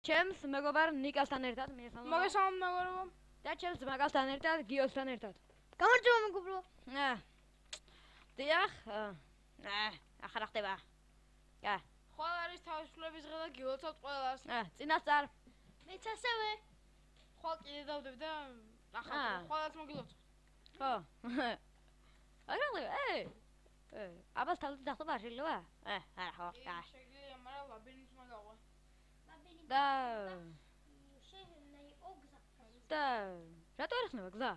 ჩემს მეგობარ ნიკასთან ერთად მოგესალმებით მეგობრებო და ჩემს მაგასთან ერთად გიოსთან ერთად. გამარჯობა მეგობრო. დიახ, ახლა ხდება. ხვალ არის თავისუფლების დღე და გილოცავთ ყველას. წინასწარ. მეც ასევე. ხვალ კიდე დავდებ და ახლა ხვალაც მოგილოცავთ. ხო. აბას თავი დახტობა არ შეიძლება? არა ხო. შეგიძლია, მაგრამ ლაბირინთს მაგავა. და შეიძლება იყო გზა. და რატო არ ხდება გზა?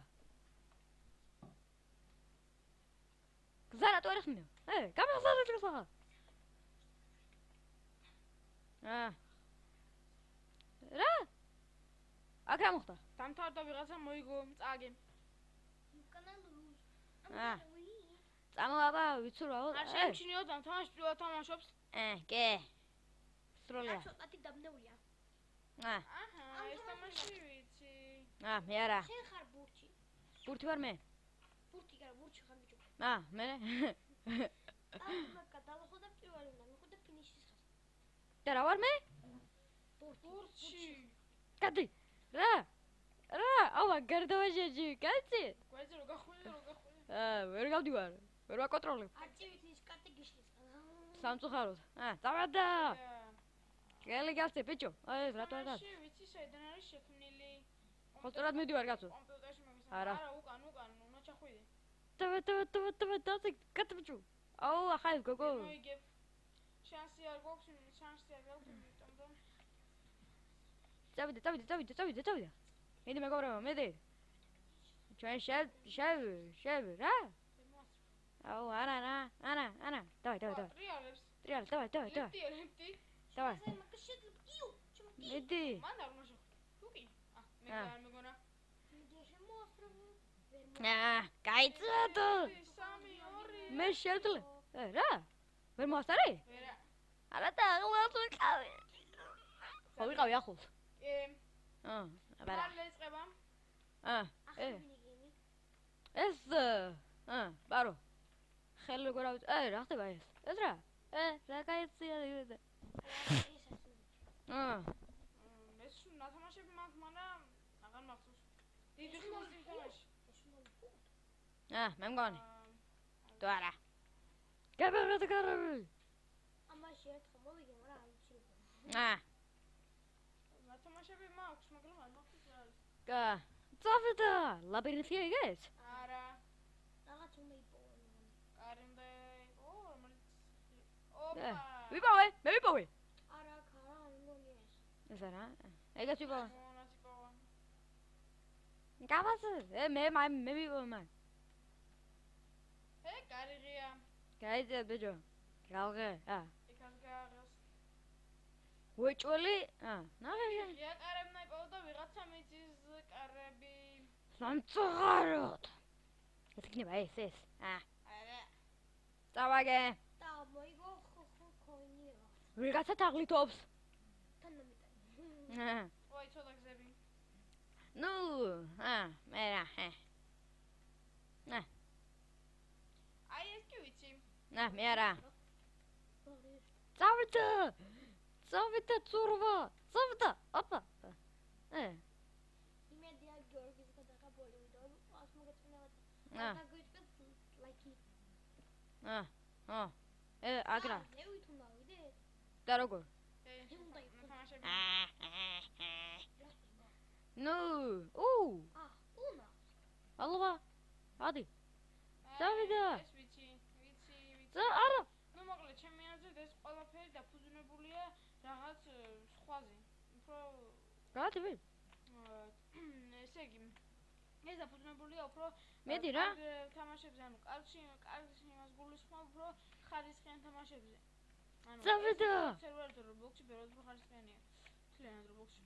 გზა რატო არ ხდება? გამახსენეთ გზა. რა? აქ რა მოხდა? დამთავრდა ვიღაცა მოიგო, წააგე. წამოაბა ვიცურავ. არ შემჩნიოთ ამ თამაშს პირველად თამაშობს. კი. სრულია. ცოტათი დამნეულია. აჰა, ეს თამაში ვიცი. მე არა. შენ ხარ ბურთი. ბურთი ვარ მე. ბურთი არა, ბურთი ხარ ბიჭო. მე. მაგა დავახო და პირველი უნდა მიყო და ფინიშის ხარ. და რა ვარ მე? ბურთი. კადი. რა? ავა გარდავაჟეჯი, კაცი. გვერდზე რო გახვიდე. ვერ გავდივარ. ვერ ვაკონტროლებ. არ წივით ის კარტი გიშლის. სამწუხაროდ. დავადა. გელი გავწე ბიჭო. ეს რატო არ გაქვს? ვიცი, საიდან არის შექმნილი. ხო, სწორად მიდივარ კაცო. კომპიუტერში მაგის. არა, უკან, უნდა ჩახვიდე. დავადა, კაცო ბიჭო. აუ, ახლა გოგო. მოიგებ. შანსი არ გვაქვს, იმიტომ რომ წავიდე. მიდი მეგობრებო, მიდი. ჩვენ შევ, რა? აუ, არა. დავай. ტრიალებს, დავай. დავай. მიდი. მან არ უნდა შეხვდე. თუკი? მე არ მეგონა. გაიწოდო. 3-2. მე შევძლე. რა? ვერ მოასწარი? ვერა. არა და აღლაც ვიყავი. ხო ვიყავი ახლოს. მალე ეწყება. ეს ბარო. ხელი როგორ ავიც. რა ხდება ეს? ეს რა? რა გაიწია და. ეს ნათამაშები მაქვს, მაგრამ აღარ მახსოვს. დიდი ხნის თამაში. მე მგონი. თუ არა. გაბერდაკარები. ამაში ერთხელ მოვიგე, მაგრამ არ ვიცი. ნათამაშები მაქვს, მაგრამ არ მახსოვს რა არის. წავიდა. ლაბირინთია იგეს? არა. რაღაც უნდა იპოვო. კარი უნდა იყო, რომელიც ოპა. ვიპოვე. არა, ხარა, არ მგონია ეს. ეს არა? ეგაც ვიპოვე. მონას იპოვა. გავაზე. მე ვიპოვე მაგ. კარიღია. გაიწია ბიჭო. გავღე. იქაც გააღეს. ვეჭველი? ნახე. ღია კარებნა იპოვა და ვიღაცა მიწის კარები. სამწუხაროდ. ეს იქნება ეს. არა. წავაგე. და მოიგო ხოინია. ვიღაცა თაღლითობს. თანამედროვე. ой, ცოტა გზები. მე რა. აი ეს კი ვიცი. მე არა. წავიდა წურვა. ოპა. იმედია გიორგის გადაღებული ვიდეო ყავს მოგეწონათ. და გვიწყეთ ლაიქი. აგრა. მე ვითუნდა ვიდე. და როგორ? უნდა იყო. ნათამაშები. უნა. ალვა. ადი. წავიდა. ეს ვიცი. არა. ნუ მოკლედ, ჩემი აზრით ეს ყველაფერი დაფუძნებულია რაღაც სხვაზე. უფრო გადი. ესე იგი, ეს დაფუძნებულია უფრო მედი რა? თამაშებზე, ანუ კარგში იმას გულისხმობ, უფრო ხარისხიან თამაშებზე. წავიდა. სერვერზე Roblox-ი ბევრად უფრო ხარისხიანია. თლიანად Roblox-ი.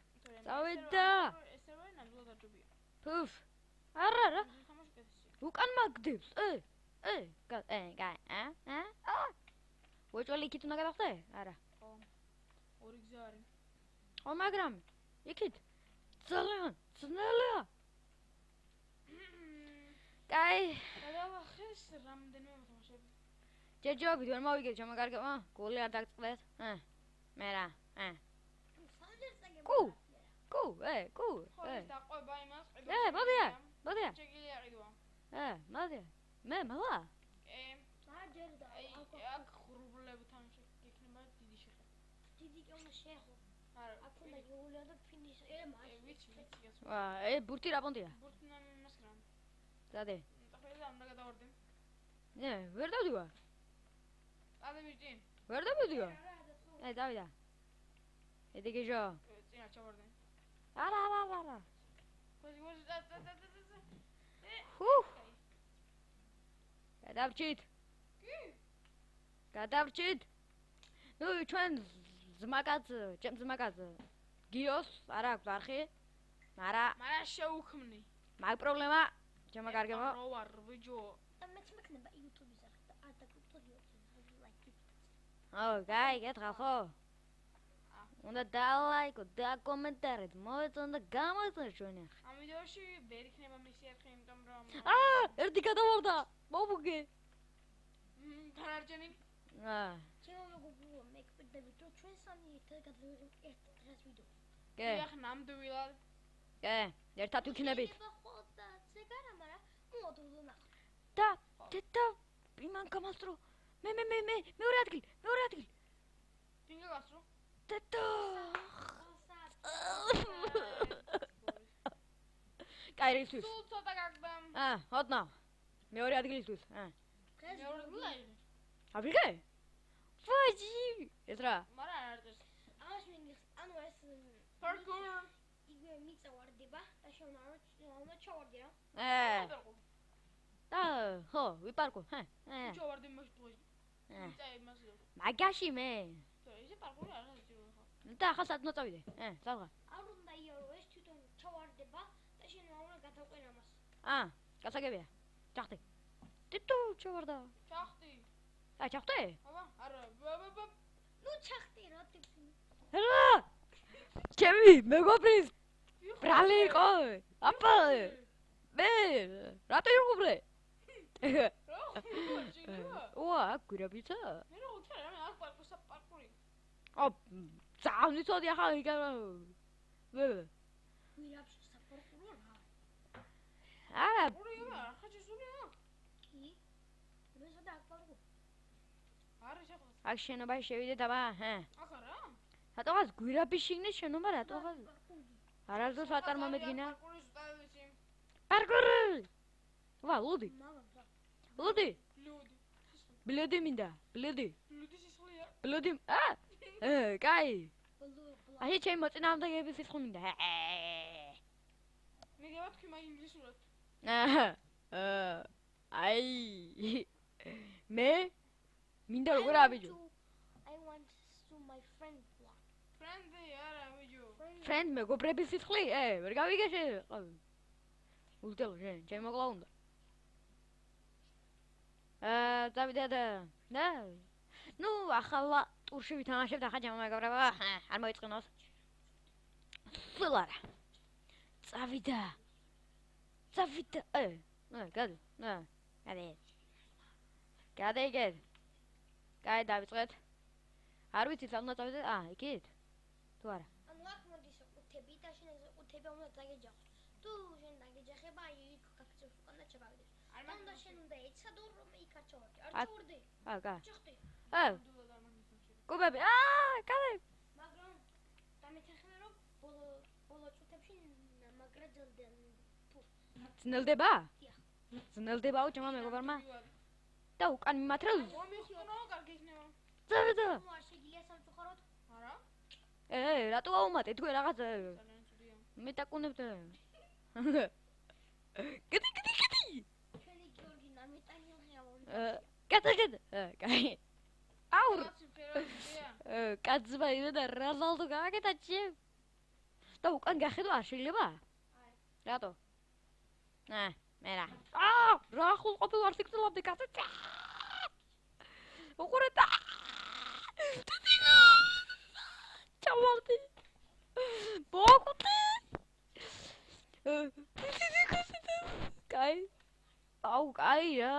წავიდა. ეს სერვერი ნამდვილად არჯობია. ფუფ. არა. თამაში კეთილია. უკან მაგდებს. ვეჭველი იქით უნდა გადახდე? არა. ხო. ორი გზა არის. ხო, მაგრამ იქით ძალიან ძნელია. კაი. გადავახეს რამდენიმე თამაშები. ჯერჯერობით ვერ მოვიგეთ ჩემო კარგებო. გული არ დაგწყდეთ. მე რა. სამჯერ წაგებ კუ კუ ხოლის დაყვება იმას მოდია ჩეკილი აყიდვა მოდია მე მალა საჯერდა აი აქ ღრუბლებთან შეგექნება დიდი შეხება დიდი კი უნდა შეეხო არა აქ უნდა გეულია და ფინიში ვიცი გასულ ბურთი რა პონტია ბურთნა მასკრან დადე წახედა უნდა გადავარდე ვერ დავდივარ წადები ვერ დავდივარ დავიდა ედეგეჟო წინა ჩავარდე არა ხოჯი გადავრჩით ნუ ჩვენ ზმაკაც გიოს არა აქვს არხი მაგრამ შეუქმნი მაგ პრობლემა ჩემო კარგებო რო ვარ ბიჯო და მეც მექნება YouTube-ის ახლა და არ დაგუწოდიო like გაი გეთხრა ხო უნდა დალაიქო და კომენტარით მოვეწონ და გამოიწონ ჩვენი ამ ვიდეოში ვერ იქნება მისი არხი იმიტომ რომ ერთი გადავარდა მოვუგე თანარჯენი ჩემო მეგობრო მეკპედები თუ ჩვენ სამი ერთად გადავიღებ ერთ დღეს ვიდეო დიახ ნამდვილად ერთად ვიქნებით ხო და ზეგარა მაგრამ მოდულო და იმან გამასწრო მე მეორე ადგილი დინგა გასწრო კაირისთვის სულ ცოტა გაგდა ოდნავ მეორე ადგილისთვის მეორე გულაი აბიგე ფაჯი ეს რა მაგრამ არ არის ამას მინდის ანუ ეს პარკურ იგივე მიწევარდება და უნდა ჩავარდი რა და ხო ვიპარკო ჩავარდი მოსწოი მასე მაგაში მე ისე პარკური არ არის და ახლა სადმო წავიდე ზალღა არ უნდა იარო ეს თვითონ ჩავარდება და შენ უნდა გადავყენ ამას გასაგებია ჩახტი ტიტუ ჩავარდა ჩახტი ჩახტი აბა არა ნუ ჩახტი რა ტიპი რა ჩემი მეგობრის ბრალი იყო აპა მე რატო იყუბრე ვა გვირაბიცა მე რა უჩა რა აქ პარკური წავდიცოდი ახლა გვირაბში საპარკურო რა ხაჭი სულია კი მე სადა აქ პარკუ არა შეხო აქ შენობაში შევიდეთ აბა აქ არა რატოღაც გვირაბის შიგნით შენობა რატოღაც არ არის დოს აწარმომედგინა პარკურის უტავიცი პარკური ვა ლუდი ლუდი ბლედი მინდა ბლედი სისხლია ბლედი კაი აი ჩემ მოწინააღმდეგეების სისხლი მინდა მე გავთქვი მაგ ინგლისურად აი მე მინდა როგორ აბიჯო I want to my friend ფრენდი არა ბიჯო ფრენდ მეგობრების სისხლი ვერ გავიგე შენ ულტელო შენ ჩემ მოკლა უნდა დავიდე და ნუ ახლა ტურში ვითამაშებთ ახლა ჩემო მეგობრებო არ მოიწყინოს სულ არა წავიდა გადი კაი დავიწყეთ არ ვიცი სამ უნდა წავიდე იქით თუ არა ანუ აქ მოდის უთები და შენ ეს უთები უნდა დაგეჯახოს თუ შენ დაგეჯახება აი იქ გაქცევს უკან და ჩავაგდეს და შენ უნდა ეცადო რომ იქ არ ჩავარდი არ ჩავარდი ჩახტი კუბები კაი მაგრამ დამეთახმე რომ ბოლო წუთებში მაგრა ძნელდებაო ჩემო მეგობრებმა და უკან მიმათრელ მომიხსნო კარგი იქნება წავიდა ნუ არ შეგიძლია სამწუხაროდ არა რატო აუმატე თქვენ რაღაც მე დაკუნებთ კეთი ჩვენი გიორგი ნამეტანია კეთი კაი აურ კაცბა იდა და რალალდო გააკეთა ჩემ და უკან გახედო არ შეიძლება რატო მე რა ხულ ყოფილ არ სიკწლობდი კაცი უყურე და ჩავარდი ბოგუტი კაი კაი რა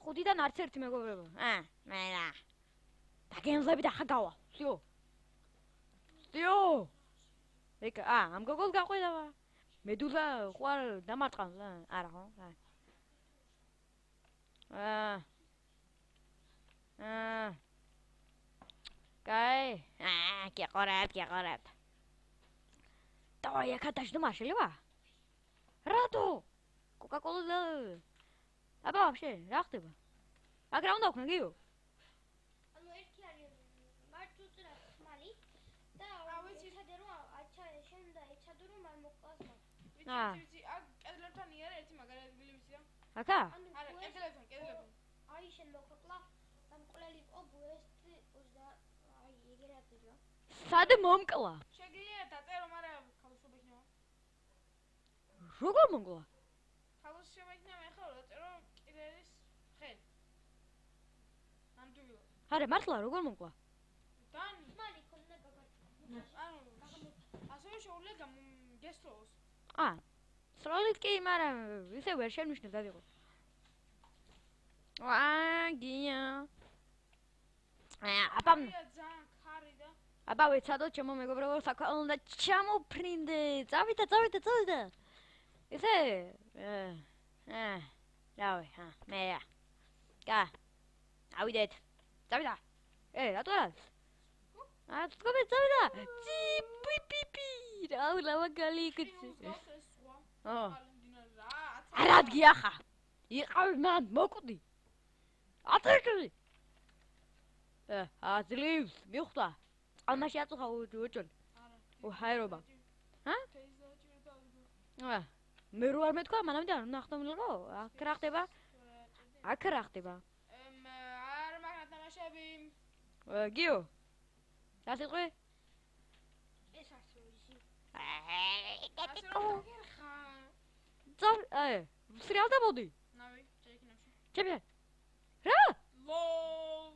ხუთიდან არც ერთი მეგობრებო მე რა დაგემლები და ხა გავა всё დიო. ეკა, ამ გოგოლ გაყვედა. მედულა ხوار დამარტყამს, არა ხო? კაი. გიყორებ. დავაი, აქ დაждომა შეიძლება? რატო? კოკა-კოლა. აბა, вообще, რა ხდება? აქ რა უნდა ვქნა, გიო? ანუ ერთი არის მართ უწრას ხმალი და ეცადე რომ აჩა შენ და ეცადე რომ არ მოკლას მაგ. ვიცი, აქ კედლებთან იარა ერთი მაგარი ადგილი ვიცი რა. აკა? არა, კედლებთან. აი შენ მოკლა დამკლელი ობუესტი უზა აი ეგრე აკეთო. სად მომკლა? შეგიძლია დაწერო, მაგრამ ხალხობა იქნება. როგორ მომკლა? ხალხობა იქნება, ეხლა დაწერო კიდერის ხელი. ნამდვილად. არა, მართლა როგორ მომკლა? დანი, ხმალი ქონდა გაგარჩა. ანუ ასევე შეუძლია გესწროს. სროლით კი, მაგრამ ისე ვერ შემნიშნე დავიღო. გია. აბა ძალიან ხარი და აბა ვეცადოთ ჩემო მეგობრებო, საქმე უნდა ჩამოფრინდე. წავიდა. ისე რავი, მე რა. ავიდეთ. წავიდა. რატო არა? წავიდა. პიპი. რავი, ლავაგალი იქცი. არა გიახა. იყავი მან მოკვდი. ატეკი. ძლივს მიხვდა. წყალმაში აწუხა უჭოლი. ჰაერობა. მე რო არ მეთქვა, მანამდე არ ნახტომილიყო. აქ რა ხდება? არ მაგათ თამაშები. გიო. რა სიტყვი? ეს ასე ისი. სრიალ და მოდი. ნავი, შეიქნებში. ჩემი. რა? ლოლ.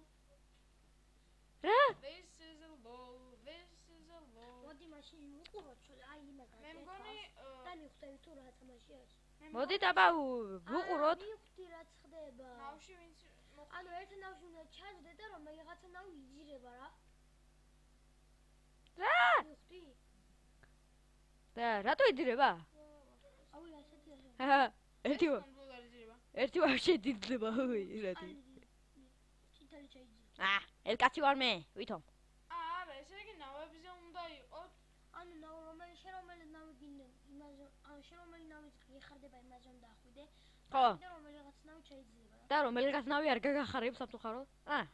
რა? This is a lol. მოდი მაშინ ვუყურო აი იმას. მე მგონი დანი ხვდები თუ რა თამაში არის. მოდით აბა ვუყუროთ. მივხვდი რაც ხდება. ნავში ვინც ანუ ერთ ნავში უნდა ჩაჯდე და რომ რაღაცა ნავი იძირება რა. რა? მივხვდი? და რატო იდირება? აუ ასეთი. ერთი ვაფშე დიდდება, რატი? ჩიტალი ჩაიძირა. ელკაცი ვარ მე, ვითომ? არა, ესე იგი ნავებზე უნდა იყოს. ანუ რომელი ნავი გინდა, იმაზე, ანუ რომელი ნავი გიხარდება იმაზე უნდა ახვიდე. ხო. და რომელიღაც ნავი ჩაიძირება. და რომელიღაც ნავი არ გაგახარებს სამწუხაროდ?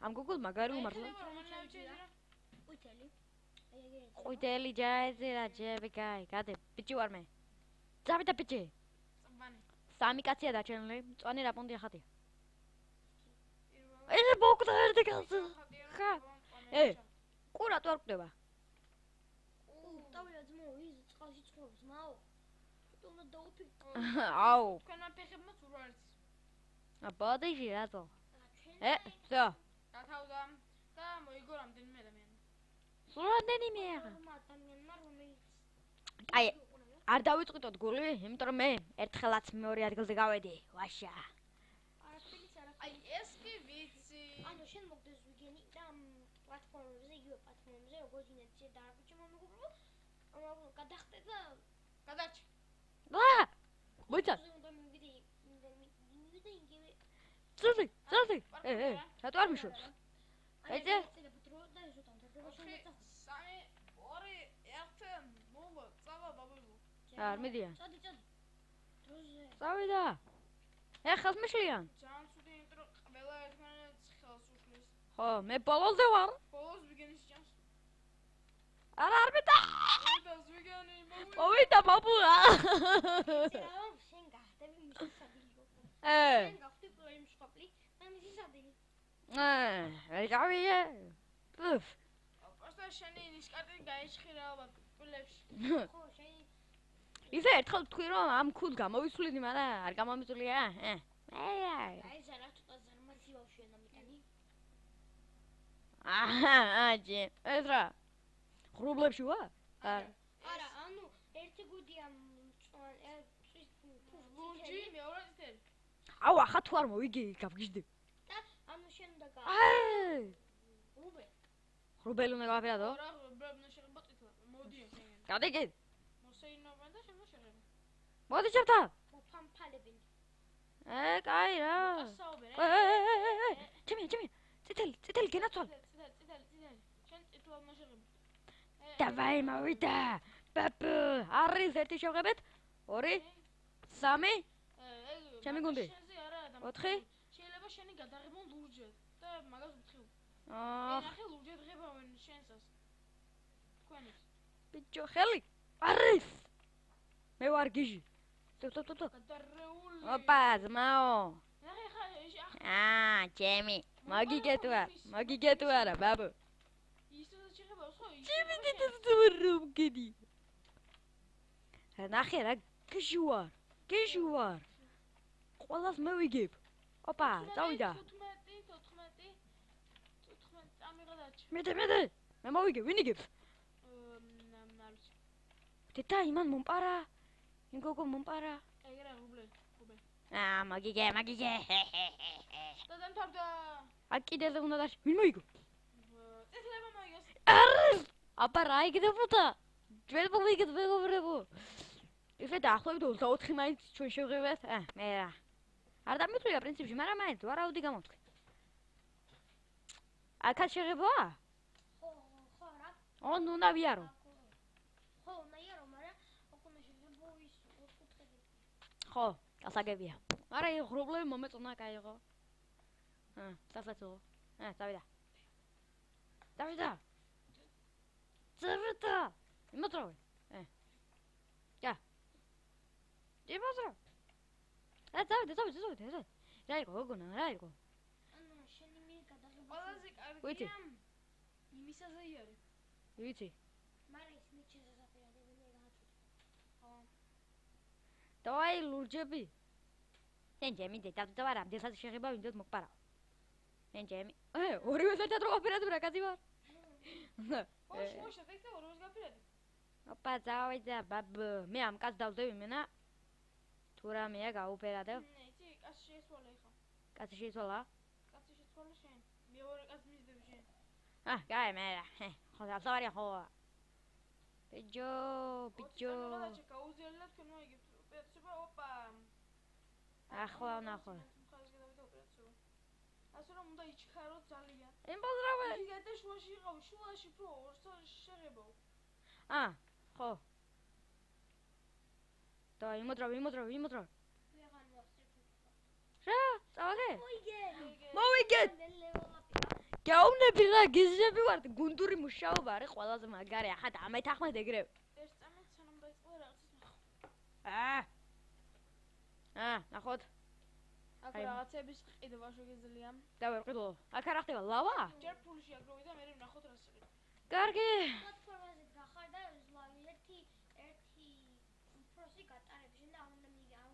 ამ გოგოლ მაგარი უმართლა. ყვითელი. აი ეგრე. ყვითელი ჯაიზირა, ჯები კაი, გადე, ბიჭი ვარ მე. წავიდა ბიჭი. სამი კაცია დაჩენილი, მწვანე რაპონდი ახატია. ეს მოკდა ერთი კაცი. ხა. ყურა თუ არ ყდება? დავიდა ძმო, ის წყალში ცხოვრობს, მაო. უნდა დაუფიქრო. აუ. თქვენმა ფეხებმა სულ არ იცის. ბოდიში რატო? ვსო. გათავდა და მოიგო რამდენიმე ადამიანი. სულ რამდენიმე ახლა? ადამიანმა რომელიც აი, არ დავიწყიტოთ გული, იმიტომ რომ მე ერთხელაც მეორე ადგილზე გავედი. ვაშა. არაფერი არა. აი, ეს კი ვიცი. ანუ შენ მოგდეს ვიგენი და პლატფორმებზე, იგივე პლატფორმებზე, როგორც ინერცია დააგვიჭე მომიგობრო. ანუ გადახტე და გადარჩი. მოიცა. უნდა მივიდე იგივე. წელი. რატო არ მიშვებს? ეცე? და ეს უთან თერდება შეიძლება. 3 2 1 0 წავა ბაბულო. არ მიდია. წადი. დროზე. წავიდა. ხალხს მეშლიან. ძალიან ცუდი ინტრო ყველა ერთმანეთს ხელს უშლის. ხო, მე ბოლოზე ვარ. ბოლოს ვიგენის ჭამს. არ მიტა. ვიგენი მოვიდა ბაბულა. შენ გახდები მის სადილო. შენ გახდი პროემ შოპლი, მე მის სადილო. გავიე. просто შენი ნისკარტი გაიჭხირა ალბათ პლებში. ხო, შენი ისე ერთხელ თქვი რომ ამ ქუდს გამოვიცვლიდი, მაგრამ არ გამომიწვლია. აი ზარა ცოტა ზარმაცი ბავშვია ნამიტანი. ჭი. ეს რა? ღრუბლებში ვარ? არა, ანუ ერთი გუდია ლურჯი მეორე წელი. აუ, ახლა თუ არ მოვიგი, გავგიჟდი. და ანუ შენ უნდა აი! რუბე. ღრუბელი უნდა გავაფერადო? რა, ღრუბელი უნდა შეღება წითლად. მოდიან შენ. გადიგეთ. მოსეინოვენ და შემო შეღებენ. მოდი ჩემთა. მოფამფალებენ. კაი რა. ასაობენ. ჩემი. წითელი გენაცვალ. წითელი. შენ წითლად მოშეღებ. დავაი მოვიდა. ბაბუ, არის ერთი შევღებეთ. 2 3 ჩემი გუნდი. შენზე არა და 4 შეიძლება შენი გადაღებონ ლურჯად და მაგას ვთხილ. აა ნახე ლურჯად ღებავენ შენსას. თქვენს. ბიჭო ხელი არის. მე ვარ გიჟი. თო. გადარეული. ოპა, ძმაო. ნახე ხა ჩემი. მაგიგეთუ არა, ბაბუ. ისოც შეღებავს ხო? ჩემი დედაზურუმ გიდი. ნახე რა, გიჟი ვარ. ყველას მე ვიგებ. ოპა, წავიდა. 14 წამიღა დაჩ. მე. მე მოვიგებ, ვინ იგებს? ნარჩ. დედა იმან მომპარა. ინგოგო მომპარა. ეგრე რუბლე. მაგიგე. და დამთავრდა. კიდეზე უნდა დაში. ვინ მოიგო? წითლება მოიგოს. არის. აბა რა იგდებოდა? ჩვენ მოვიგეთ მეგობრებო. ისე დაახლოებით 24 მაინც ჩვენ შევღებეთ. მე რა. არ დამიწვია პრინციპში, მაგრამ მაინც ვარაუდი გამოთქვი. აქაც შეღებაა? ხო რა. უნდა ვიარო. ხო, ნაიარო, მაგრამ ოქუნა შეიძლება ის ოთხკუთხედი. ხო, გასაგებია. მაგრამ ეს პრობლემა მომეწონა კაიღო. დასაცო. წავიდა. იმოძრავე. იმოძრავე. წავიდა. რა იყო, გოგონა, რა იყო? ანუ შენი მე გადაღება. ყველაზე კარგი. ვიცი. იმისაზე იარი. ვიცი. მაგრამ ის მე შესაძლებელია განაცხადი. ხო. დავაი ლურჯები. შენ ჩემი დედა ვარ, ამდენსაც შეხება ვინდოდ მოგპარავ. შენ ჩემი. ორივე საერთოდ რო ოპერატურა კაცი ვარ. მოშა, ეგ და ორს გაფრიდი. ოპა, წავიდა, ბაბუ. მე ამ კაცს დავდევი მენა. თუ რამეა გაუპერადებ. იცი, კაცი შეესვალა ეხა. კაცი შეიცვალა? კაცი შეესვალა შენ. მეორე კაცს მისდევ შენ. კაი, მე რა. ხო, დავსავარია ხო. ბიჭო. გადაჭე გაუზიარდა თქვენ მოიგებთ ოპერაცია, ოპა. ახლა ვნახო. ასე რომ უნდა იჩქაროთ ძალიან. იმბოზრავე. იგეთე შუაში იყავი, შუაში რო ორსა შეღებავ. ხო. და იმოძრავე. ვეღარ მოახსენე. რა, წავაგე? მოვიგეთ. გაუნები რა, გიზები ვარ, გუნდური მუშაობა არის ყველაზე მაგარი. ახლა დამეთახმად ეგრევე. ეს წამეთ სანამ დაიწყო რაღაცის ნახო. ნახოთ. აქ რაღაცების ყიდვა შეგიძლია. და ვერ ყიდო. აქ რა ხდება, ლავა? ჯერ ფულში აგროვი და მე ვნახოთ რა შეგვიძლია. კარგი. პლატფორმაზე გახარ და ზლავი ერთი პროსი გატარებ შენ და არ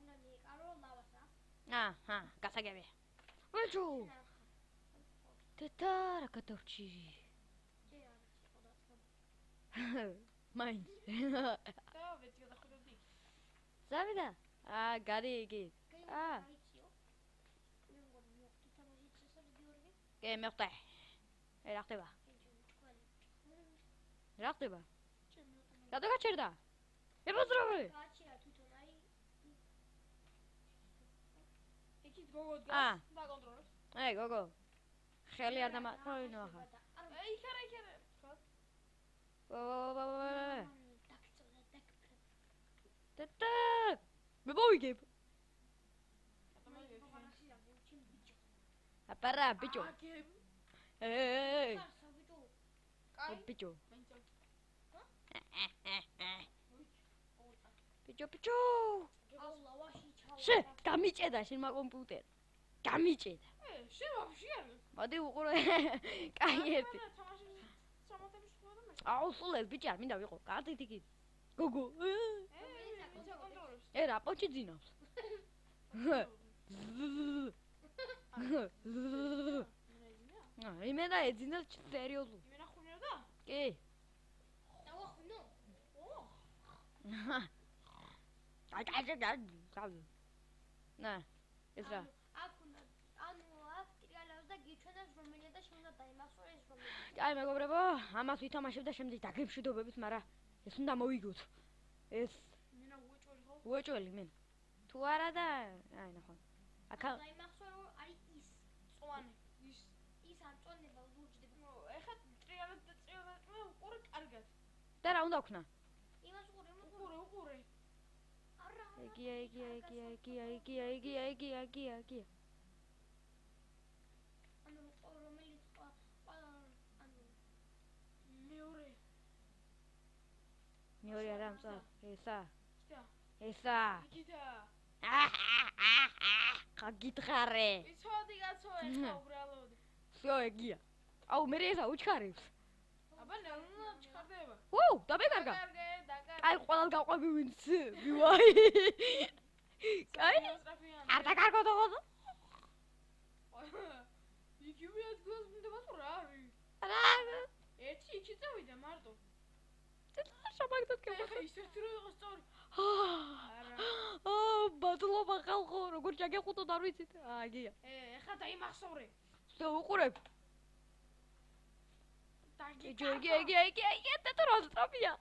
უნდა მიეკარო ლავასა. გასაგებია. ვეჯო. დედა რა გადავრჩი. მაინც. და ვეცი გადახვიდები. ზავიდა. გადი იგი. მე ხტე. რა ხდება? რა ხდება? რატო გაჩერდა? ებოძრავე. გაჩერდა თვითონ აი. იქით გოგო დგას და კონტროლებს. გოგო. ხელი არ დამატყოინო ახლა. იქ არა. დედა. მე მოვიგებ. აპარა ბიჭო. ბიჭო. ბიჭო. შე, გამიჭედა შენ მაგომპიუტერ. გამიჭედა. შენ ვაფშე არ. მოდი უყურე. კაი ერთი. აუსულეს ბიჭი არ მინდა ვიყო. კარტით იქით. გოგო. რა პოჩი ძინავს. იმენა ეძინა სერიოზულ. იმენა ხუნერდა? კი. დავახუნო. ეს რა? ანუ აქ ტრიალებს და გიჩვენებს რომელია და შენ უნდა დაიმახსოვრე ეს რომელია. კაი მეგობრებო, ამას ვითამაშებ და შემდეგ დაგემშვიდობებით, მაგრამ ეს უნდა მოვიგოთ. ეს მინა უეჭველი ხო? უეჭველი მენ. თუ არა და აი ნახო. აქა დაიმახსოვრე რომ არის ის წვანი ის არ წონება ლურჯდება. ეხლა ტრიალად და ტრიალად უყურე კარგად. და რა უნდა ვქნა? იმას უყურე. უყურე. არა. ეგია. ანუ რომელიც ანუ მეორე არა მწა. სიტა ესა. გიტა გაგითხარე. იცოდი კაცო ეხლა უბრალოდ всё ეგია. აუ მე ესა უჩქარებს. აბა ნელა ჩქარდება ვუ, დაბეგარგა. დაკარგე აი ყველას გავყვები ვინც მივაი. კაი? არ დაკარგო და ხო? იგივე ადგილას მინდა თუ რა არის? რა? ერთი იქ წავიდა მარტო. შაბაგდოთ ეხლა ის ერთი რო იყო სწორი. არა. ბადლობა ხალხო, როგორ ჩაგეხუტოთ არ ვიცით. აგია. ეხლა დაიმახსოვრე. всё უყურებ. ეგია, და რა სტრაფია.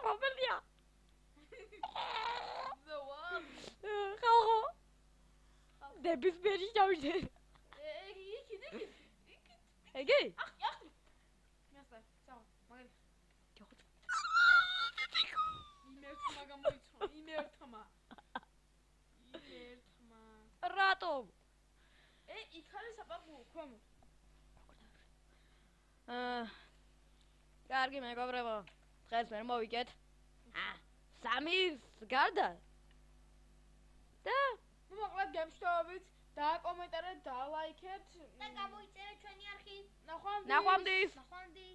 მომელია. ზოა. ხალხო. დების ბერი ჩავიდე. ეგი? მიასწარ, საო, მაგარი. გეხოთ. იმერთმა გამოიცხო, იმერთმა. რატომ? იქ არის საპაკუო, ქვემოთ. კარგი მეგობრებო, დღეს ვერ მოვიგეთ. სამის გარდა. და მოკლედ გემშვიდობით, დააკომენტარეთ, დალაიქეთ. და გამოიწერეთ ჩვენი არხი. ნახვამდის. ნახვამდის. ნახვამდის.